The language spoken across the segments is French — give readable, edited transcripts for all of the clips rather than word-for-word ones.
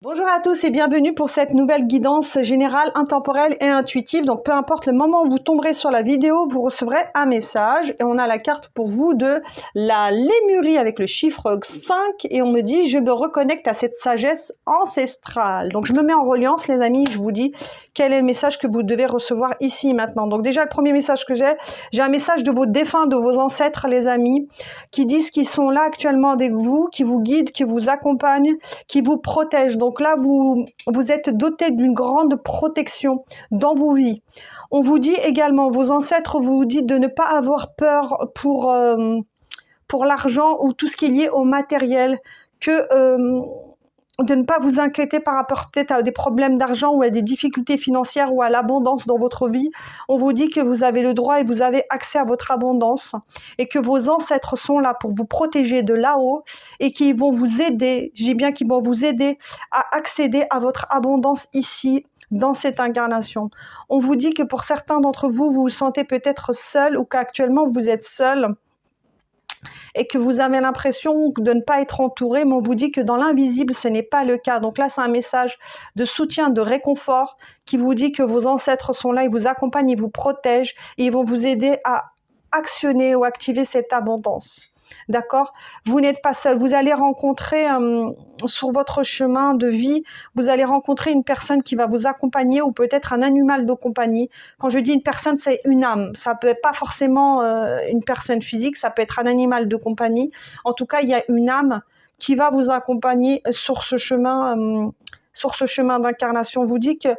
Bonjour à tous et bienvenue pour cette nouvelle guidance générale, intemporelle et intuitive. Donc peu importe le moment où vous tomberez sur la vidéo, vous recevrez un message et on a la carte pour vous de la Lémurie avec le chiffre 5 et on me dit je me reconnecte à cette sagesse ancestrale. Donc je me mets en reliance les amis, je vous dis quel est le message que vous devez recevoir ici maintenant. Donc déjà le premier message que j'ai un message de vos défunts, de vos ancêtres les amis, qui disent qu'ils sont là actuellement avec vous, qui vous guident, qui vous accompagnent, qui vous protègent. Donc là, vous êtes doté d'une grande protection dans vos vies. On vous dit également, vos ancêtres vous disent de ne pas avoir peur pour l'argent ou tout ce qui est lié au matériel, de ne pas vous inquiéter par rapport peut-être à des problèmes d'argent ou à des difficultés financières ou à l'abondance dans votre vie. On vous dit que vous avez le droit et vous avez accès à votre abondance et que vos ancêtres sont là pour vous protéger de là-haut et qu'ils vont vous aider, je dis bien qu'ils vont vous aider à accéder à votre abondance ici, dans cette incarnation. On vous dit que pour certains d'entre vous, vous vous sentez peut-être seul ou qu'actuellement vous êtes seul et que vous avez l'impression de ne pas être entouré, mais on vous dit que dans l'invisible, ce n'est pas le cas. Donc là, c'est un message de soutien, de réconfort qui vous dit que vos ancêtres sont là, ils vous accompagnent, ils vous protègent et ils vont vous aider à actionner ou activer cette abondance. D'accord? Vous n'êtes pas seul. Vous allez rencontrer sur votre chemin de vie, vous allez rencontrer une personne qui va vous accompagner ou peut-être un animal de compagnie. Quand je dis une personne, c'est une âme. Ça peut être pas forcément une personne physique, ça peut être un animal de compagnie. En tout cas, il y a une âme qui va vous accompagner sur ce chemin d'incarnation. On vous dit que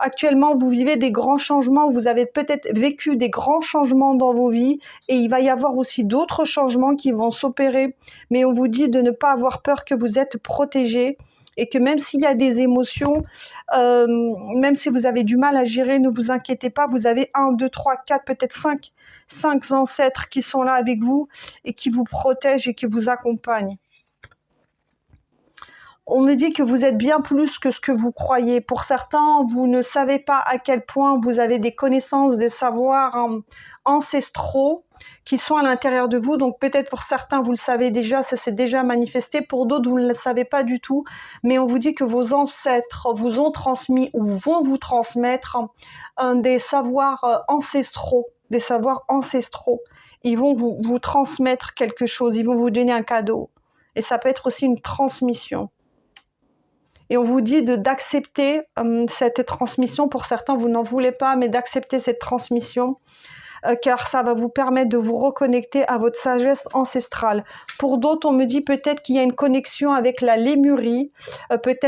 actuellement, vous vivez des grands changements, vous avez peut-être vécu des grands changements dans vos vies et il va y avoir aussi d'autres changements qui vont s'opérer. Mais on vous dit de ne pas avoir peur, que vous êtes protégés et que même s'il y a des émotions, même si vous avez du mal à gérer, ne vous inquiétez pas, vous avez 1, 2, 3, 4, peut-être 5 ancêtres qui sont là avec vous et qui vous protègent et qui vous accompagnent. On me dit que vous êtes bien plus que ce que vous croyez. Pour certains, vous ne savez pas à quel point vous avez des connaissances, des savoirs ancestraux qui sont à l'intérieur de vous. Donc peut-être pour certains, vous le savez déjà, ça s'est déjà manifesté. Pour d'autres, vous ne le savez pas du tout. Mais on vous dit que vos ancêtres vous ont transmis ou vont vous transmettre des savoirs ancestraux. Des savoirs ancestraux. Ils vont vous transmettre quelque chose. Ils vont vous donner un cadeau. Et ça peut être aussi une transmission. Et on vous dit d'accepter cette transmission. Pour certains, vous n'en voulez pas, mais d'accepter cette transmission, car ça va vous permettre de vous reconnecter à votre sagesse ancestrale. Pour d'autres, on me dit peut-être qu'il y a une connexion avec la Lémurie, peut-être